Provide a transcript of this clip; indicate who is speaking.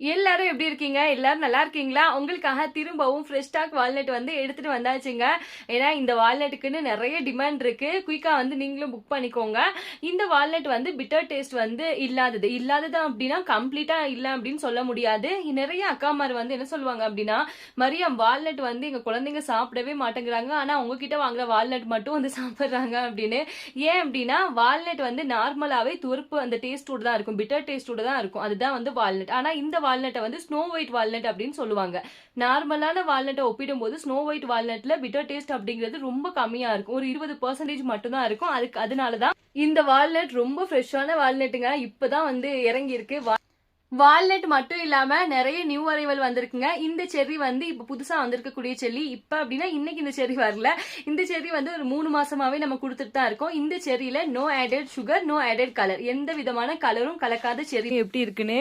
Speaker 1: எல்லாரும் எப்படி இருக்கீங்க? எல்லாரும் நல்லா இருக்கீங்களா? உங்களுக்காக திரும்பவும் ஃப்ரெஷ் ஸ்டாக் வால்நட் வந்து எடுத்துட்டு வந்தாச்சுங்க. ஏன்னா இந்த வால்நட்டுக்குன்னு நிறைய டிமாண்ட் இருக்கு. குயிக்கா வந்து நீங்களும் புக் பண்ணிக்கோங்க. இந்த வால்நட் வந்து பிட்டர் டேஸ்ட் வந்து இல்லாதது அப்படின்னா கம்ப்ளீட்டா இல்ல அப்படின்னு சொல்ல முடியாது. நிறைய அக்காமார் வந்து என்ன சொல்லுவாங்க அப்படின்னா, மரியம் வால்நட் வந்து எங்க குழந்தைங்க சாப்பிடவே மாட்டேங்கிறாங்க. ஆனா உங்ககிட்ட வாங்குற வால்நட் மட்டும் வந்து சாப்பிடுறாங்க அப்படின்னு. ஏன் அப்படின்னா வால்நட் வந்து நார்மலாவே துவர்ப்பு அந்த டேஸ்டோட தான் இருக்கும். பிட்டர் டேஸ்டோட தான் இருக்கும். அதுதான் வந்து வால்நட். ஆனா இந்த வால்நட்டை வந்து ஸ்னோ ஒயிட் வால்நட் அப்படின்னு சொல்லுவாங்க. நார்மலான வால்நட்டை ஒப்பிடும்போது ஸ்னோ ஒயிட் வால்நட்ல பிட்டர் டேஸ்ட் அப்படிங்கிறது ரொம்ப கம்மியா இருக்கும். ஒரு 20% மட்டும் தான் இருக்கும். அதனாலதான் இந்த வால்நட் ரொம்ப ஃப்ரெஷ்ஷான வால்நட்டுங்க. இப்பதான் வந்து இறங்கி இருக்கு. வால்நட் மட்டும் இல்லாம நிறைய நியூ அரைவல் வந்திருக்குங்க. இந்த செர்ரி வந்து இப்ப புதுசா வந்திருக்கக்கூடிய செர்ரி. இப்ப அப்படின்னா இன்னைக்கு இந்த செர்ரி வரல. இந்த செர்ரி வந்து ஒரு 3 மாசமாவே நம்ம கொடுத்துட்டு தான் இருக்கோம். இந்த செர்ரியில no added sugar, no added colour, எந்த விதமான கலரும் கலக்காத செர்ரி எப்படி இருக்குன்னு